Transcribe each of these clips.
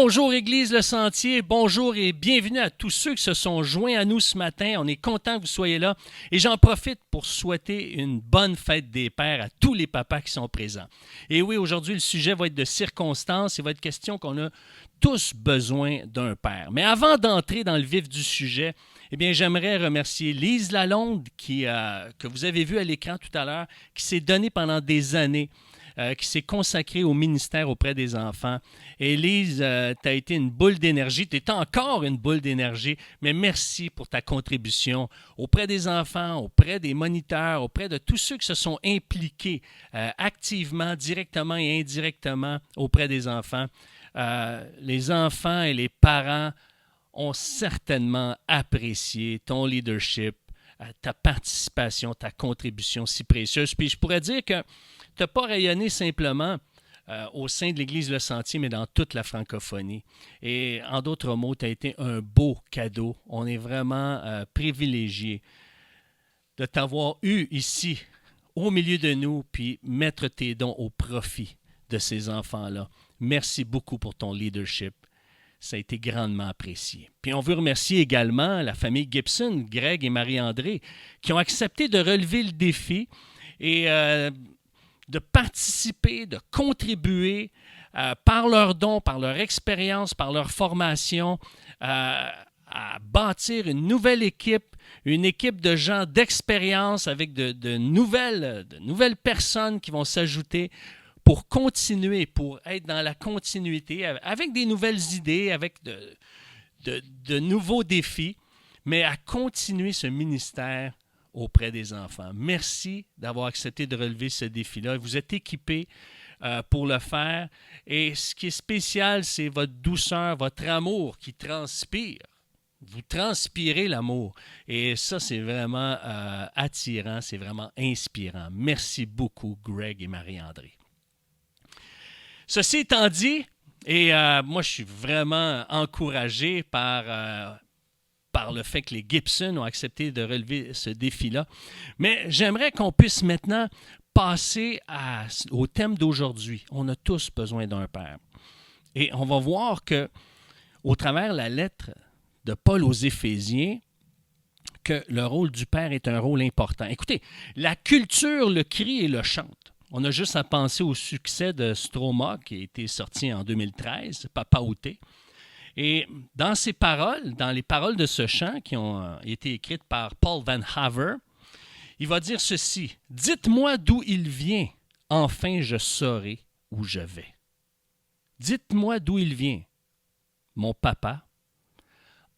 Bonjour Église Le Sentier, bonjour et bienvenue à tous ceux qui se sont joints à nous ce matin. On est content que vous soyez là et j'en profite pour souhaiter une bonne fête des pères à tous les papas qui sont présents. Et oui, aujourd'hui, le sujet va être de circonstances. Il va être question qu'on a tous besoin d'un père. Mais avant d'entrer dans le vif du sujet, eh bien, j'aimerais remercier Lise Lalonde que vous avez vu à l'écran tout à l'heure, qui s'est donnée pendant des années. Qui s'est consacrée au ministère auprès des enfants. Et Lise, tu as été une boule d'énergie, tu es encore une boule d'énergie, mais merci pour ta contribution auprès des enfants, auprès des moniteurs, auprès de tous ceux qui se sont impliqués activement, directement et indirectement auprès des enfants. Les enfants et les parents ont certainement apprécié ton leadership, ta participation, ta contribution si précieuse. Puis je pourrais dire que tu n'as pas rayonné simplement au sein de l'Église Le Sentier, mais dans toute la francophonie. Et en d'autres mots, tu as été un beau cadeau. On est vraiment privilégiés de t'avoir eu ici, au milieu de nous, puis mettre tes dons au profit de ces enfants-là. Merci beaucoup pour ton leadership. Ça a été grandement apprécié. Puis on veut remercier également la famille Gibson, Greg et Marie-André, qui ont accepté de relever le défi et de participer, de contribuer par leurs dons, par leur expérience, par leur formation, à bâtir une nouvelle équipe, une équipe de gens d'expérience avec de nouvelles personnes qui vont s'ajouter pour continuer, pour être dans la continuité, avec des nouvelles idées, avec de nouveaux défis, mais à continuer ce ministère auprès des enfants. Merci d'avoir accepté de relever ce défi-là. Vous êtes équipés pour le faire. Et ce qui est spécial, c'est votre douceur, votre amour qui transpire. Vous transpirez l'amour. Et ça, c'est vraiment attirant, c'est vraiment inspirant. Merci beaucoup, Greg et Marie-André. Ceci étant dit, et moi, je suis vraiment encouragé par le fait que les Gibson ont accepté de relever ce défi-là. Mais j'aimerais qu'on puisse maintenant passer au thème d'aujourd'hui. On a tous besoin d'un père. Et on va voir que, au travers de la lettre de Paul aux Éphésiens, que le rôle du père est un rôle important. Écoutez, la culture le crie et le chante. On a juste à penser au succès de Stroma, qui a été sorti en 2013, Papa Outé. Et dans ces paroles, dans les paroles de ce chant qui ont été écrites par Paul Van Haver, il va dire ceci: « Dites-moi d'où il vient, enfin je saurai où je vais. » Dites-moi d'où il vient, mon papa,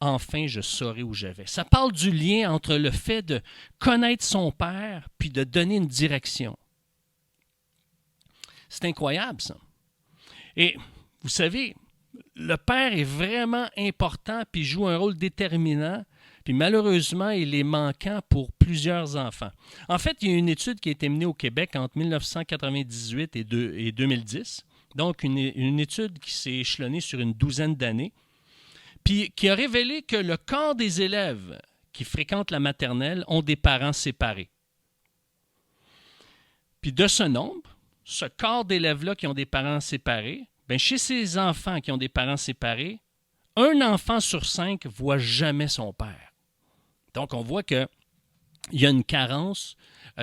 enfin je saurai où je vais. Ça parle du lien entre le fait de connaître son père puis de donner une direction. C'est incroyable, ça. Et vous savez, le père est vraiment important puis joue un rôle déterminant. Puis malheureusement, il est manquant pour plusieurs enfants. En fait, il y a une étude qui a été menée au Québec entre 1998 et 2010. Donc, une étude qui s'est échelonnée sur une douzaine d'années. Puis qui a révélé que le quart des élèves qui fréquentent la maternelle ont des parents séparés. Puis de ce nombre, ce quart d'élèves-là qui ont des parents séparés, bien, chez ces enfants qui ont des parents séparés, un enfant sur 5 ne voit jamais son père. Donc, on voit qu'il y a une carence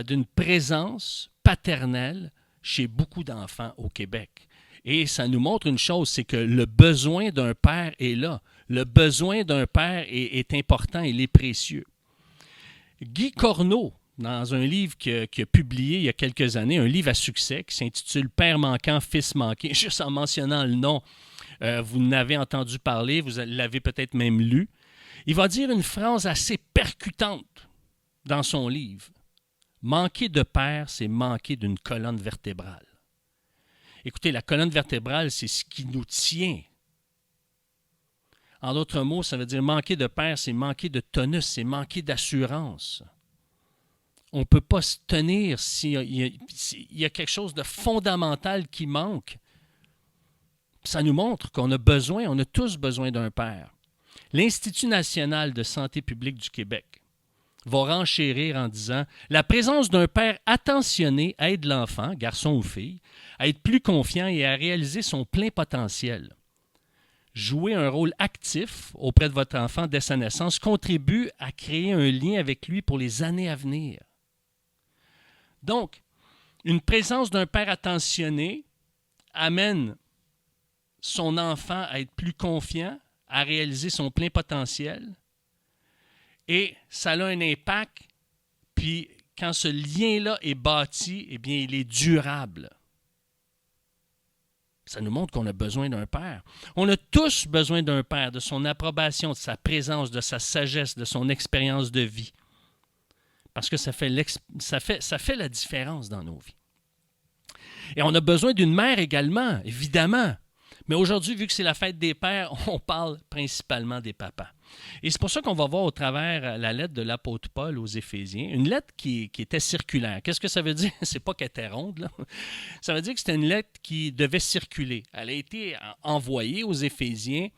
d'une présence paternelle chez beaucoup d'enfants au Québec. Et ça nous montre une chose, c'est que le besoin d'un père est là. Le besoin d'un père est important, il est précieux. Guy Corneau, dans un livre qu'il a publié il y a quelques années, un livre à succès qui s'intitule « Père manquant, fils manqué », juste en mentionnant le nom, vous n'avez entendu parler, vous l'avez peut-être même lu. Il va dire une phrase assez percutante dans son livre. « Manquer de père, c'est manquer d'une colonne vertébrale. » Écoutez, la colonne vertébrale, c'est ce qui nous tient. En d'autres mots, ça veut dire manquer de père, c'est manquer de tonus, c'est manquer d'assurance. On ne peut pas se tenir s'il y a quelque chose de fondamental qui manque. Ça nous montre qu'on a besoin, on a tous besoin d'un père. L'Institut national de santé publique du Québec va renchérir en disant « La présence d'un père attentionné aide l'enfant, garçon ou fille, à être plus confiant et à réaliser son plein potentiel. jouer un rôle actif auprès de votre enfant dès sa naissance contribue à créer un lien avec lui pour les années à venir. Donc, une présence d'un père attentionné amène son enfant à être plus confiant, à réaliser son plein potentiel, et ça a un impact, puis quand ce lien-là est bâti, eh bien, il est durable. Ça nous montre qu'on a besoin d'un père. On a tous besoin d'un père, de son approbation, de sa présence, de sa sagesse, de son expérience de vie. Parce que ça fait la différence dans nos vies. Et on a besoin d'une mère également, évidemment. Mais aujourd'hui, vu que c'est la fête des pères, on parle principalement des papas. Et c'est pour ça qu'on va voir au travers la lettre de l'apôtre Paul aux Éphésiens, une lettre qui était circulaire. Qu'est-ce que ça veut dire? C'est pas qu'elle était ronde, là. Ça veut dire que c'était une lettre qui devait circuler. Elle a été envoyée aux Éphésiens,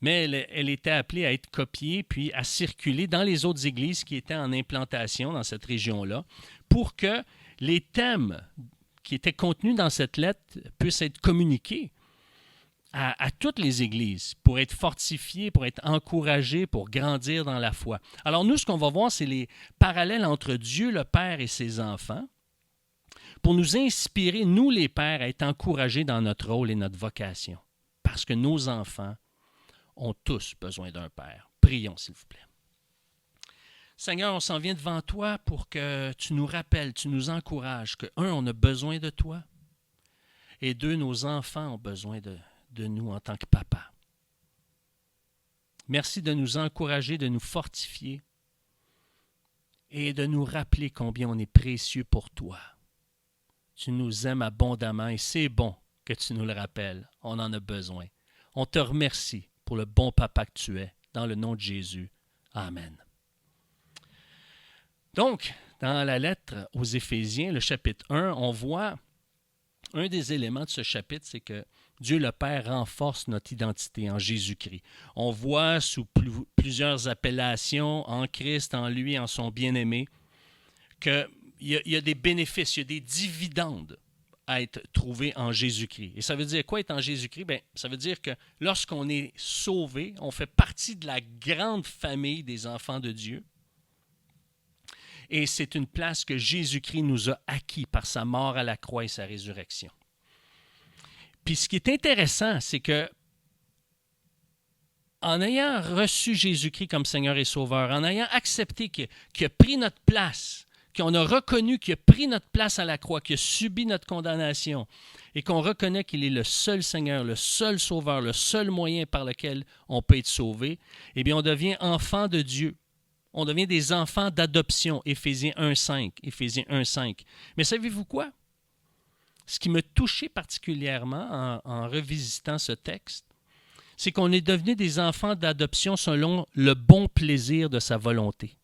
mais elle était appelée à être copiée puis à circuler dans les autres églises qui étaient en implantation dans cette région-là pour que les thèmes qui étaient contenus dans cette lettre puissent être communiqués à toutes les églises pour être fortifiées, pour être encouragées, pour grandir dans la foi. Alors nous, ce qu'on va voir, c'est les parallèles entre Dieu le Père et ses enfants pour nous inspirer, nous les pères, à être encouragés dans notre rôle et notre vocation. Parce que nos enfants ont tous besoin d'un père. Prions, s'il vous plaît. Seigneur, on s'en vient devant toi pour que tu nous rappelles, tu nous encourages que, un, on a besoin de toi, et deux, nos enfants ont besoin de nous en tant que papa. Merci de nous encourager, de nous fortifier et de nous rappeler combien on est précieux pour toi. Tu nous aimes abondamment et c'est bon que tu nous le rappelles. On en a besoin. On te remercie pour le bon papa que tu es. Dans le nom de Jésus. Amen. Donc, dans la lettre aux Éphésiens, le chapitre 1, on voit un des éléments de ce chapitre, c'est que Dieu le Père renforce notre identité en Jésus-Christ. On voit sous plusieurs appellations, en Christ, en lui, en son bien-aimé, qu'il y a des bénéfices, il y a des dividendes à être trouvés en Jésus-Christ. Et ça veut dire quoi être en Jésus-Christ? Bien, ça veut dire que lorsqu'on est sauvé, on fait partie de la grande famille des enfants de Dieu. Et c'est une place que Jésus-Christ nous a acquis par sa mort à la croix et sa résurrection. Puis ce qui est intéressant, c'est que en ayant reçu Jésus-Christ comme Seigneur et Sauveur, en ayant accepté qu'il a pris notre place, qu'on a reconnu qu'il a pris notre place à la croix, qu'il a subi notre condamnation, et qu'on reconnaît qu'il est le seul Seigneur, le seul Sauveur, le seul moyen par lequel on peut être sauvé, eh bien on devient enfant de Dieu. On devient des enfants d'adoption, Éphésiens 1,5. Mais savez-vous quoi? Ce qui m'a touché particulièrement en revisitant ce texte, c'est qu'on est devenus des enfants d'adoption selon le bon plaisir de sa volonté.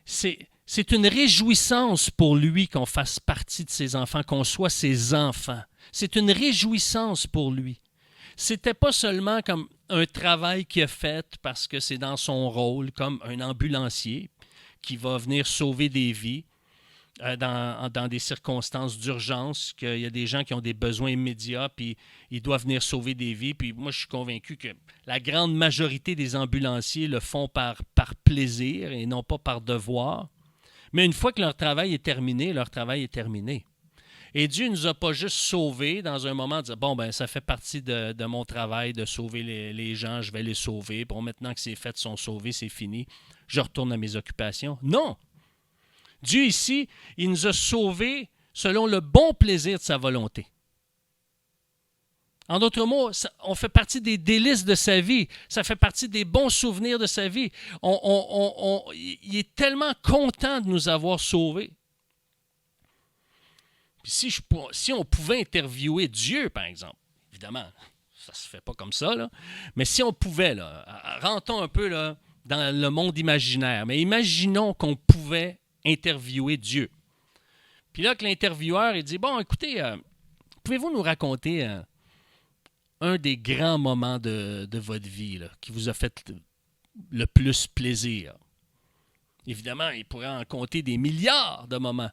C'est une réjouissance pour lui qu'on fasse partie de ses enfants, qu'on soit ses enfants. C'est une réjouissance pour lui. C'était pas seulement comme un travail qu'il a fait parce que c'est dans son rôle, comme un ambulancier qui va venir sauver des vies dans des circonstances d'urgence, qu'il y a des gens qui ont des besoins immédiats, puis il doit venir sauver des vies. Puis moi, je suis convaincu que la grande majorité des ambulanciers le font par plaisir et non pas par devoir. Mais une fois que leur travail est terminé, leur travail est terminé. Et Dieu ne nous a pas juste sauvés dans un moment de dire « Bon, ben ça fait partie de mon travail de sauver les gens, je vais les sauver. Bon, maintenant que c'est fait, ils sont sauvés, c'est fini. Je retourne à mes occupations. » Non! Dieu ici, il nous a sauvés selon le bon plaisir de sa volonté. En d'autres mots, on fait partie des délices de sa vie. Ça fait partie des bons souvenirs de sa vie. Il est tellement content de nous avoir sauvés. Puis si on pouvait interviewer Dieu, par exemple, évidemment, ça ne se fait pas comme ça, là, mais si on pouvait, là, rentrons un peu là, dans le monde imaginaire, mais imaginons qu'on pouvait interviewer Dieu. Puis là, que l'intervieweur, il dit, bon, écoutez, pouvez-vous nous raconter un des grands moments de votre vie là, qui vous a fait le plus plaisir? Évidemment, il pourrait en compter des milliards de moments.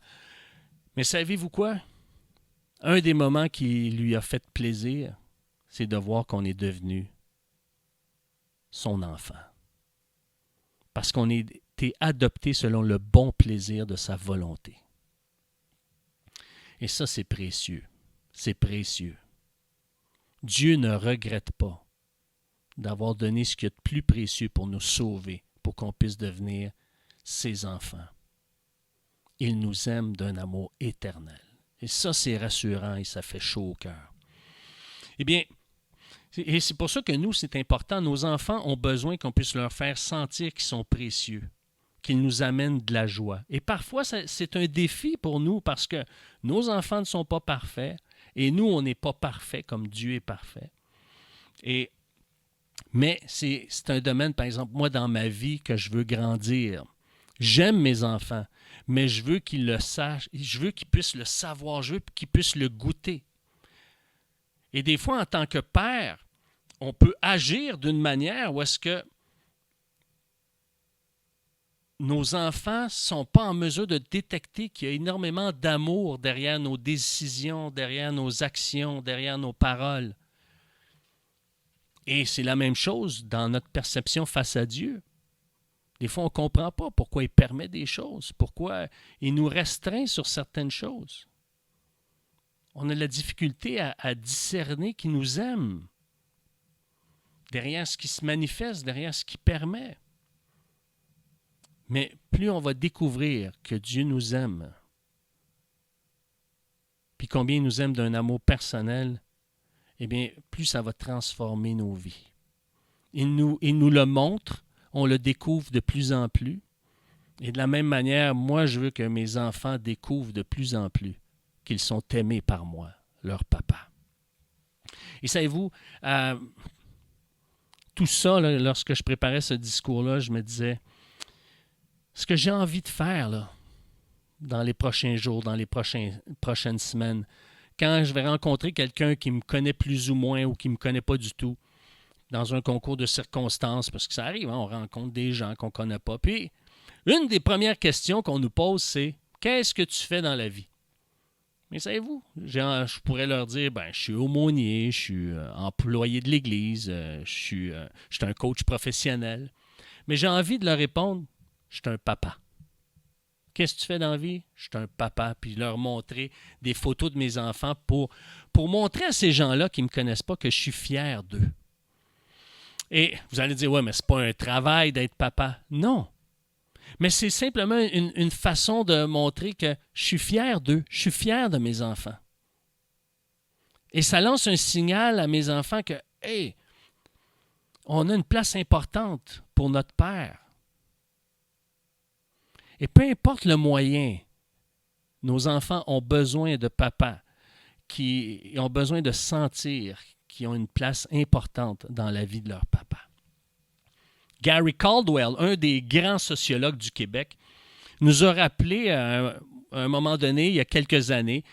Mais savez-vous quoi? Un des moments qui lui a fait plaisir, c'est de voir qu'on est devenu son enfant. Parce qu'on a été adopté selon le bon plaisir de sa volonté. Et ça, c'est précieux. C'est précieux. Dieu ne regrette pas d'avoir donné ce qu'il y a de plus précieux pour nous sauver, pour qu'on puisse devenir ses enfants. Il nous aime d'un amour éternel. Et ça, c'est rassurant et ça fait chaud au cœur. Eh bien, et c'est pour ça que nous, c'est important. Nos enfants ont besoin qu'on puisse leur faire sentir qu'ils sont précieux, qu'ils nous amènent de la joie. Et parfois, c'est un défi pour nous parce que nos enfants ne sont pas parfaits et nous, on n'est pas parfaits comme Dieu est parfait. Mais c'est un domaine, par exemple, moi, dans ma vie, que je veux grandir. J'aime mes enfants, mais je veux qu'ils le sachent, je veux qu'ils puissent le savoir, je veux qu'ils puissent le goûter. Et des fois, en tant que père, on peut agir d'une manière où est-ce que nos enfants ne sont pas en mesure de détecter qu'il y a énormément d'amour derrière nos décisions, derrière nos actions, derrière nos paroles. Et c'est la même chose dans notre perception face à Dieu. Des fois, on ne comprend pas pourquoi il permet des choses, pourquoi il nous restreint sur certaines choses. On a la difficulté à discerner qu'il nous aime derrière ce qui se manifeste, derrière ce qu'il permet. Mais plus on va découvrir que Dieu nous aime, puis combien il nous aime d'un amour personnel, eh bien, plus ça va transformer nos vies. Il nous le montre, on le découvre de plus en plus. Et de la même manière, moi, je veux que mes enfants découvrent de plus en plus qu'ils sont aimés par moi, leur papa. Et savez-vous, tout ça, là, lorsque je préparais ce discours-là, je me disais, ce que j'ai envie de faire là, dans les prochains jours, dans les prochaines semaines, quand je vais rencontrer quelqu'un qui me connaît plus ou moins ou qui ne me connaît pas du tout, dans un concours de circonstances, parce que ça arrive, hein, on rencontre des gens qu'on ne connaît pas. Puis, une des premières questions qu'on nous pose, c'est « Qu'est-ce que tu fais dans la vie? » Mais savez-vous, je pourrais leur dire « Je suis aumônier, je suis employé de l'Église, je suis un coach professionnel. » Mais j'ai envie de leur répondre « Je suis un papa. » Qu'est-ce que tu fais dans la vie? Je suis un papa. Puis leur montrer des photos de mes enfants pour montrer à ces gens-là qui ne me connaissent pas que je suis fier d'eux. Et vous allez dire, ouais, mais c'est pas un travail d'être papa. Non. Mais c'est simplement une façon de montrer que je suis fier d'eux. Je suis fier de mes enfants. Et ça lance un signal à mes enfants que, hey, on a une place importante pour notre Père. Et peu importe le moyen, nos enfants ont besoin de papa, qui ont besoin de sentir qu'ils ont une place importante dans la vie de leur papa. Gary Caldwell, un des grands sociologues du Québec, nous a rappelé à un moment donné, il y a quelques années,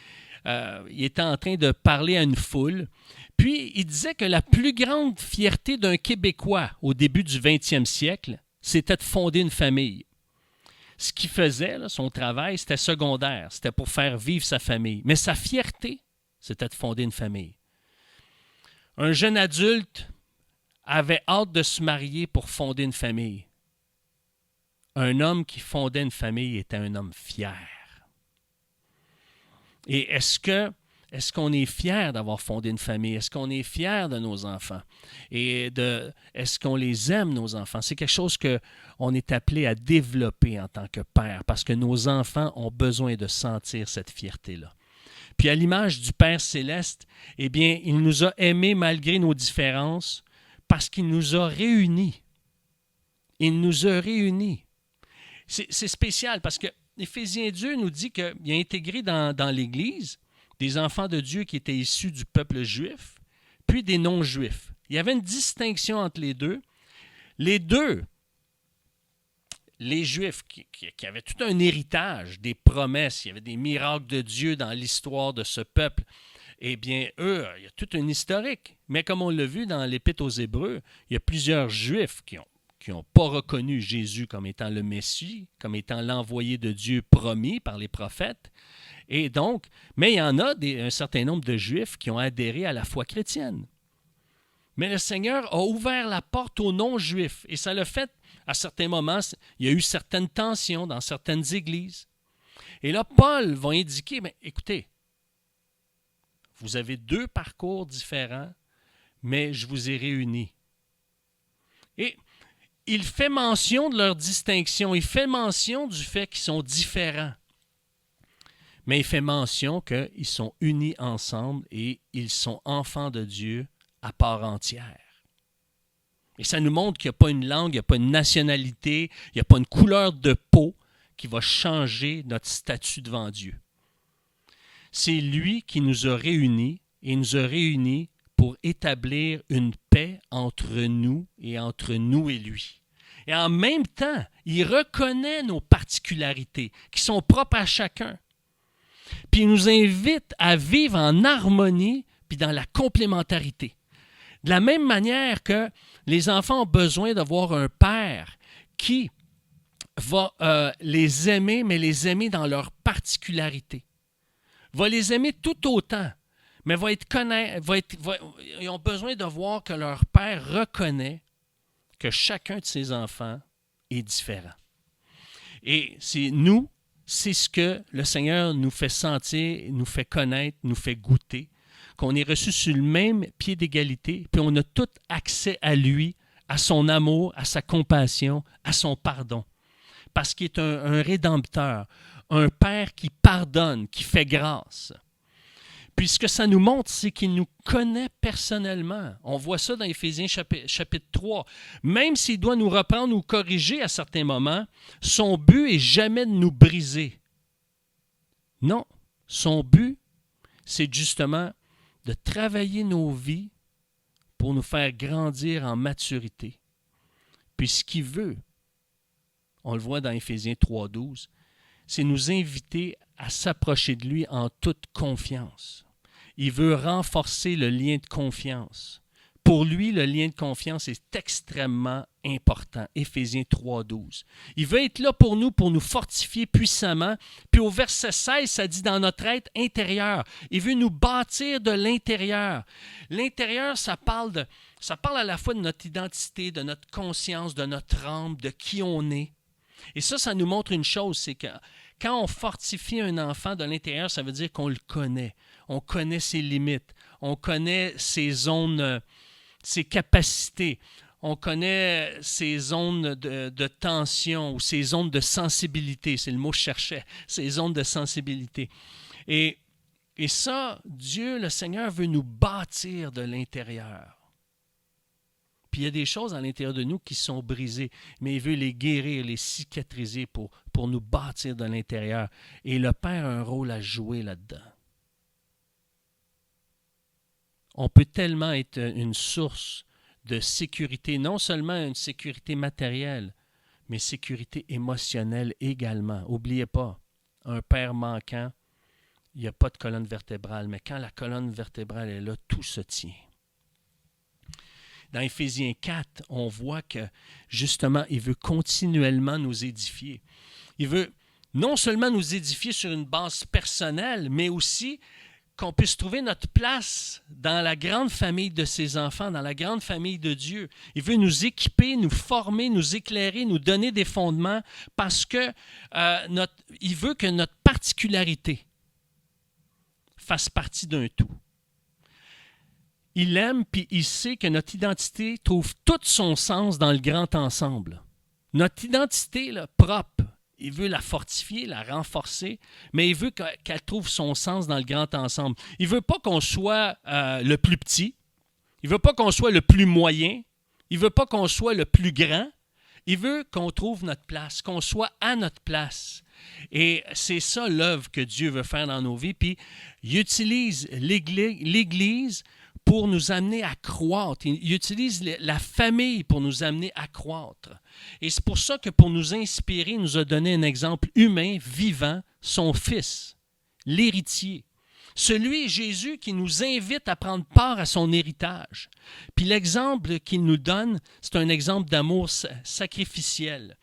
il était en train de parler à une foule, puis il disait que la plus grande fierté d'un Québécois au début du 20e siècle, c'était de fonder une famille. Ce qu'il faisait, là, son travail, c'était secondaire. C'était pour faire vivre sa famille. Mais sa fierté, c'était de fonder une famille. Un jeune adulte avait hâte de se marier pour fonder une famille. Un homme qui fondait une famille était un homme fier. Et est-ce qu'on est fier d'avoir fondé une famille? Est-ce qu'on est fier de nos enfants? Et est-ce qu'on les aime, nos enfants? C'est quelque chose qu'on est appelé à développer en tant que père parce que nos enfants ont besoin de sentir cette fierté-là. Puis à l'image du Père céleste, eh bien, il nous a aimés malgré nos différences parce qu'il nous a réunis. Il nous a réunis. C'est spécial parce que Éphésiens 2 nous dit qu'il a intégré dans l'Église des enfants de Dieu qui étaient issus du peuple juif, puis des non-juifs. Il y avait une distinction entre les deux. Les Juifs qui avaient tout un héritage, des promesses, il y avait des miracles de Dieu dans l'histoire de ce peuple, eh bien, eux, il y a toute une historique. Mais comme on l'a vu dans l'Épître aux Hébreux, il y a plusieurs Juifs qui n'ont pas reconnu Jésus comme étant le Messie, comme étant l'envoyé de Dieu promis par les prophètes. Et donc, mais il y en a un certain nombre de Juifs qui ont adhéré à la foi chrétienne. Mais le Seigneur a ouvert la porte aux non-juifs. Et ça l'a fait, à certains moments, il y a eu certaines tensions dans certaines églises. Et là, Paul va indiquer, mais écoutez, vous avez 2 parcours différents, mais je vous ai réunis. Et il fait mention de leur distinction, il fait mention du fait qu'ils sont différents. Mais il fait mention qu'ils sont unis ensemble et ils sont enfants de Dieu à part entière. Et ça nous montre qu'il n'y a pas une langue, il n'y a pas une nationalité, il n'y a pas une couleur de peau qui va changer notre statut devant Dieu. C'est lui qui nous a réunis et nous a réunis pour établir une paix entre nous et lui. Et en même temps, il reconnaît nos particularités qui sont propres à chacun. Puis il nous invite à vivre en harmonie puis dans la complémentarité. De la même manière que les enfants ont besoin d'avoir un père qui va les aimer, mais les aimer dans leur particularité. Va les aimer tout autant, mais ils ont besoin de voir que leur père reconnaît que chacun de ses enfants est différent. Et c'est ce que le Seigneur nous fait sentir, nous fait connaître, nous fait goûter, qu'on est reçu sur le même pied d'égalité, puis on a tout accès à lui, à son amour, à sa compassion, à son pardon. Parce qu'il est un rédempteur, un Père qui pardonne, qui fait grâce. Puis ce que ça nous montre, c'est qu'il nous connaît personnellement. On voit ça dans Éphésiens chapitre 3. Même s'il doit nous reprendre ou corriger à certains moments, son but n'est jamais de nous briser. Non, son but, c'est justement de travailler nos vies pour nous faire grandir en maturité. Puis ce qu'il veut, on le voit dans Éphésiens 3,12, c'est nous inviter à s'approcher de lui en toute confiance. Il veut renforcer le lien de confiance. Pour lui, le lien de confiance est extrêmement important. Éphésiens 3,12. Il veut être là pour nous fortifier puissamment. Puis au verset 16, ça dit dans notre être intérieur. Il veut nous bâtir de l'intérieur. L'intérieur, ça parle à la fois de notre identité, de notre conscience, de notre âme, de qui on est. Et ça nous montre une chose, c'est que quand on fortifie un enfant de l'intérieur, ça veut dire qu'on le connaît. On connaît ses limites. On connaît ses zones, ses capacités. On connaît ses zones de tension ou ses zones de sensibilité. C'est le mot que je cherchais, ces zones de sensibilité. Et ça, Dieu, le Seigneur, veut nous bâtir de l'intérieur. Puis il y a des choses à l'intérieur de nous qui sont brisées, mais il veut les guérir, les cicatriser pour nous bâtir de l'intérieur. Et le Père a un rôle à jouer là-dedans. On peut tellement être une source de sécurité, non seulement une sécurité matérielle, mais sécurité émotionnelle également. N'oubliez pas, un père manquant, il n'y a pas de colonne vertébrale, mais quand la colonne vertébrale est là, tout se tient. Dans Éphésiens 4, on voit que, justement, il veut continuellement nous édifier. Il veut non seulement nous édifier sur une base personnelle, mais aussi qu'on puisse trouver notre place dans la grande famille de ses enfants, dans la grande famille de Dieu. Il veut nous équiper, nous former, nous éclairer, nous donner des fondements parce que il veut que notre particularité fasse partie d'un tout. Il aime puis il sait que notre identité trouve tout son sens dans le grand ensemble. Notre identité là, propre, il veut la fortifier, la renforcer, mais il veut qu'elle trouve son sens dans le grand ensemble. Il ne veut pas qu'on soit le plus petit, il ne veut pas qu'on soit le plus moyen, il ne veut pas qu'on soit le plus grand, il veut qu'on trouve notre place, qu'on soit à notre place. Et c'est ça l'œuvre que Dieu veut faire dans nos vies, puis il utilise l'Église pour nous amener à croître. Il utilise la famille pour nous amener à croître. Et c'est pour ça que pour nous inspirer, il nous a donné un exemple humain, vivant, son Fils, l'héritier. Celui, Jésus, qui nous invite à prendre part à son héritage. Puis l'exemple qu'il nous donne, c'est un exemple d'amour sacrificiel.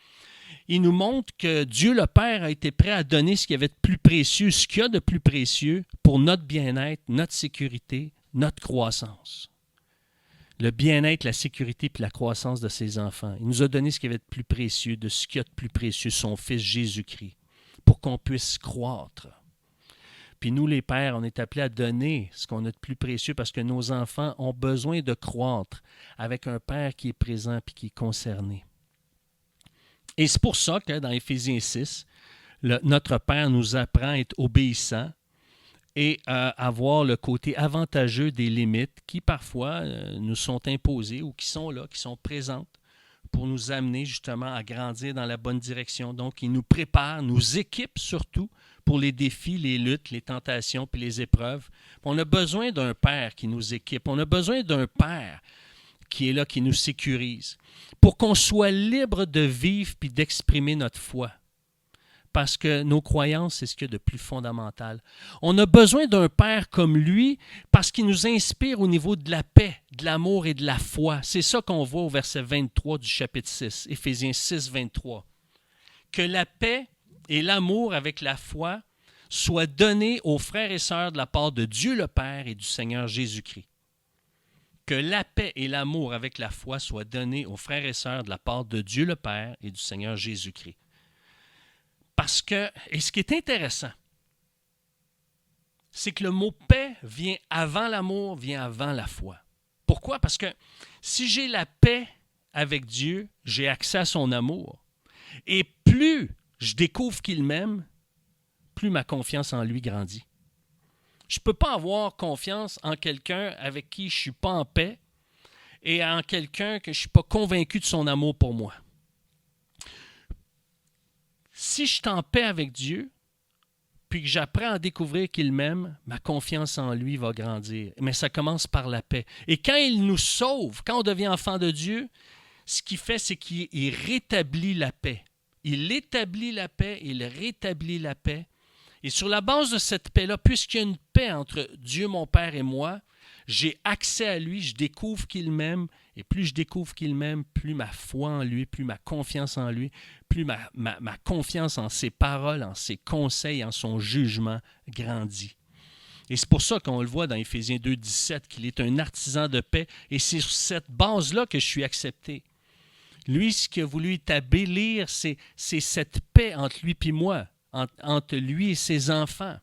Il nous montre que Dieu le Père a été prêt à donner ce qu'il y avait de plus précieux, ce qu'il y a de plus précieux pour notre bien-être, notre sécurité, notre croissance. le bien-être, la sécurité puis la croissance de ses enfants. Il nous a donné ce qu'il y avait de plus précieux, de ce qu'il y a de plus précieux, son Fils Jésus-Christ, pour qu'on puisse croître. Puis nous, les pères, on est appelés à donner ce qu'on a de plus précieux parce que nos enfants ont besoin de croître avec un Père qui est présent et qui est concerné. Et c'est pour ça que dans Éphésiens 6, notre Père nous apprend à être obéissant et à voir le côté avantageux des limites qui parfois nous sont imposées ou qui sont là, qui sont présentes pour nous amener justement à grandir dans la bonne direction. Donc, il nous prépare, nous équipe surtout pour les défis, les luttes, les tentations puis les épreuves. On a besoin d'un Père qui nous équipe. On a besoin d'un Père qui est là, qui nous sécurise, pour qu'on soit libre de vivre puis d'exprimer notre foi. Parce que nos croyances, c'est ce qu'il y a de plus fondamental. On a besoin d'un Père comme lui parce qu'il nous inspire au niveau de la paix, de l'amour et de la foi. C'est ça qu'on voit au verset 23 du chapitre 6, Éphésiens 6, 23. Que la paix et l'amour avec la foi soient donnés aux frères et sœurs de la part de Dieu le Père et du Seigneur Jésus-Christ. Que la paix et l'amour avec la foi soient donnés aux frères et sœurs de la part de Dieu le Père et du Seigneur Jésus-Christ. Parce que, et ce qui est intéressant, c'est que le mot paix vient avant l'amour, vient avant la foi. Pourquoi? Parce que si j'ai la paix avec Dieu, j'ai accès à son amour. Et plus je découvre qu'il m'aime, plus ma confiance en lui grandit. Je ne peux pas avoir confiance en quelqu'un avec qui je ne suis pas en paix et en quelqu'un que je ne suis pas convaincu de son amour pour moi. Si je suis en paix avec Dieu, puis que j'apprends à découvrir qu'il m'aime, ma confiance en lui va grandir. Mais ça commence par la paix. Et quand il nous sauve, quand on devient enfant de Dieu, ce qu'il fait, c'est qu'il rétablit la paix. Il établit la paix, il rétablit la paix. Et sur la base de cette paix-là, puisqu'il y a une paix entre Dieu, mon Père et moi, j'ai accès à lui, je découvre qu'il m'aime, et plus je découvre qu'il m'aime, plus ma foi en lui, plus ma confiance en lui, plus ma confiance en ses paroles, en ses conseils, en son jugement grandit. Et c'est pour ça qu'on le voit dans Éphésiens 2, 17, qu'il est un artisan de paix, et c'est sur cette base-là que je suis accepté. Lui, ce qu'il a voulu établir, c'est cette paix entre lui et moi, entre lui et ses enfants.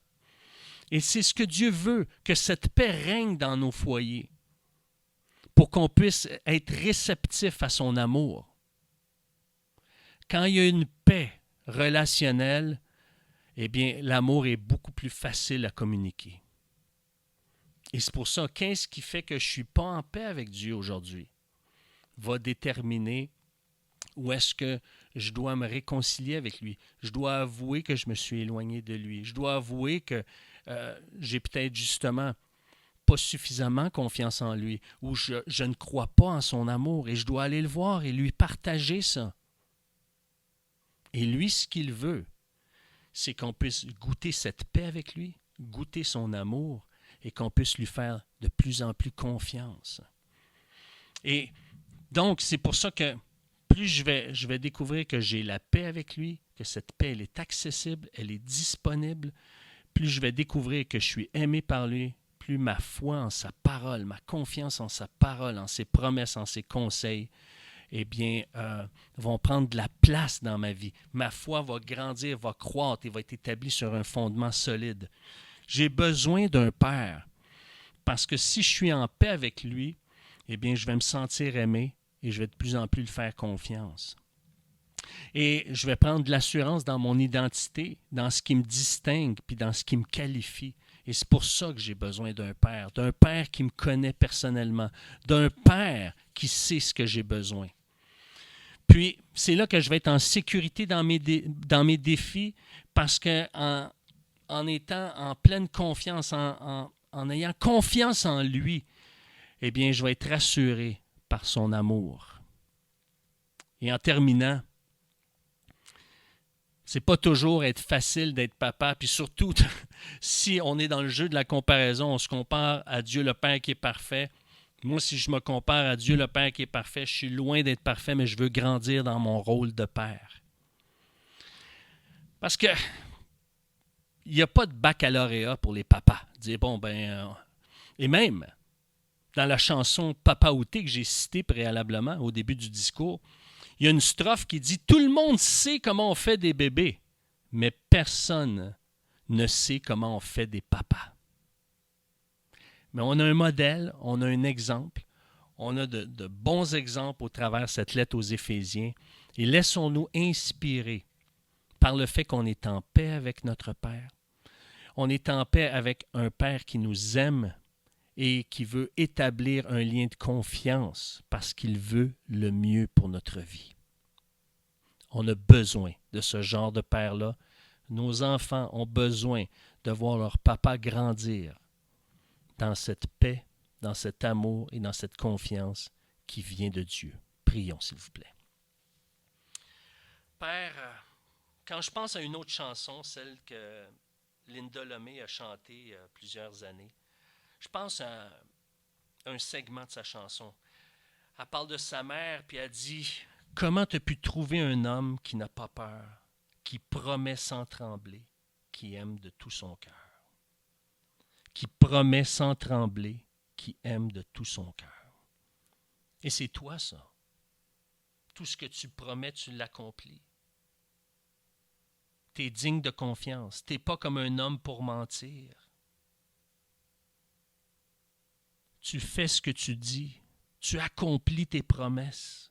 Et c'est ce que Dieu veut, que cette paix règne dans nos foyers pour qu'on puisse être réceptif à son amour. Quand il y a une paix relationnelle, eh bien, l'amour est beaucoup plus facile à communiquer. Et c'est pour ça, qu'est-ce qui fait que je ne suis pas en paix avec Dieu aujourd'hui va déterminer où est-ce que je dois me réconcilier avec lui. Je dois avouer que je me suis éloigné de lui. Je dois avouer que j'ai peut-être justement pas suffisamment confiance en lui ou je ne crois pas en son amour et je dois aller le voir et lui partager ça. Et lui, ce qu'il veut, c'est qu'on puisse goûter cette paix avec lui, goûter son amour et qu'on puisse lui faire de plus en plus confiance. Et donc, c'est pour ça que plus je vais découvrir que j'ai la paix avec lui, que cette paix, elle est accessible, elle est disponible, plus je vais découvrir que je suis aimé par lui, plus ma foi en sa parole, ma confiance en sa parole, en ses promesses, en ses conseils, eh bien, vont prendre de la place dans ma vie. Ma foi va grandir, va croître et va être établie sur un fondement solide. J'ai besoin d'un Père parce que si je suis en paix avec lui, eh bien, je vais me sentir aimé et je vais de plus en plus lui faire confiance. Et je vais prendre de l'assurance dans mon identité, dans ce qui me distingue, puis dans ce qui me qualifie. Et c'est pour ça que j'ai besoin d'un Père qui me connaît personnellement, d'un Père qui sait ce que j'ai besoin. Puis, c'est là que je vais être en sécurité dans mes défis, parce qu'en étant en pleine confiance, en ayant confiance en lui, eh bien, je vais être rassuré par son amour. Et en terminant, c'est pas toujours être facile d'être papa, puis surtout, si on est dans le jeu de la comparaison, on se compare à Dieu le Père qui est parfait. Moi, si je me compare à Dieu le Père qui est parfait, je suis loin d'être parfait, mais je veux grandir dans mon rôle de père. Parce que il n'y a pas de baccalauréat pour les papas. Dire, bon, et même, dans la chanson Papa Outé que j'ai citée préalablement au début du discours, il y a une strophe qui dit « Tout le monde sait comment on fait des bébés, mais personne ne sait comment on fait des papas. » Mais on a un modèle, on a un exemple, on a de bons exemples au travers de cette lettre aux Éphésiens. Et laissons-nous inspirer par le fait qu'on est en paix avec notre Père. On est en paix avec un Père qui nous aime et qui veut établir un lien de confiance parce qu'il veut le mieux pour notre vie. On a besoin de ce genre de Père-là. Nos enfants ont besoin de voir leur papa grandir dans cette paix, dans cet amour et dans cette confiance qui vient de Dieu. Prions, s'il vous plaît. Père, quand je pense à une autre chanson, celle que Linda Lemay a chantée il y a plusieurs années, je pense à un segment de sa chanson. Elle parle de sa mère, puis elle dit « Comment tu as pu trouver un homme qui n'a pas peur, qui promet sans trembler, qui aime de tout son cœur. » Qui promet sans trembler, qui aime de tout son cœur. Et c'est toi, ça. Tout ce que tu promets, tu l'accomplis. Tu es digne de confiance. Tu n'es pas comme un homme pour mentir. Tu fais ce que tu dis. Tu accomplis tes promesses.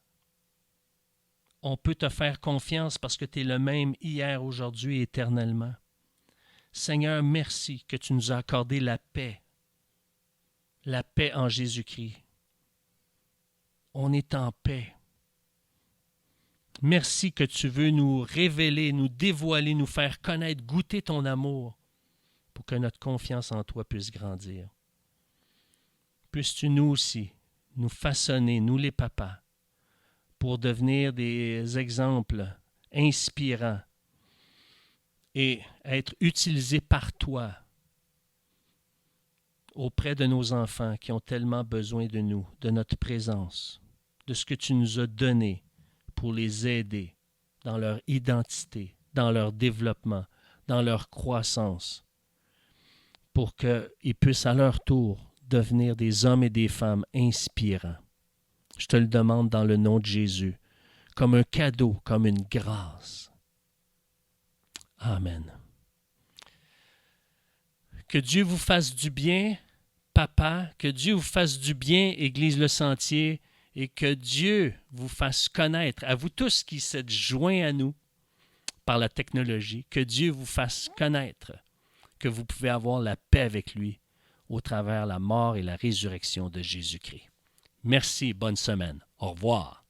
On peut te faire confiance parce que tu es le même hier, aujourd'hui et éternellement. Seigneur, merci que tu nous as accordé la paix en Jésus-Christ. On est en paix. Merci que tu veux nous révéler, nous dévoiler, nous faire connaître, goûter ton amour pour que notre confiance en toi puisse grandir. Puisses-tu nous aussi nous façonner, nous les papas, pour devenir des exemples inspirants et être utilisés par toi auprès de nos enfants qui ont tellement besoin de nous, de notre présence, de ce que tu nous as donné pour les aider dans leur identité, dans leur développement, dans leur croissance, pour qu'ils puissent à leur tour devenir des hommes et des femmes inspirants. Je te le demande dans le nom de Jésus, comme un cadeau, comme une grâce. Amen. Que Dieu vous fasse du bien, papa, que Dieu vous fasse du bien, Église Le Sentier, et que Dieu vous fasse connaître, à vous tous qui s'êtes joints à nous par la technologie, que Dieu vous fasse connaître que vous pouvez avoir la paix avec lui au travers la mort et la résurrection de Jésus-Christ. Merci, bonne semaine. Au revoir.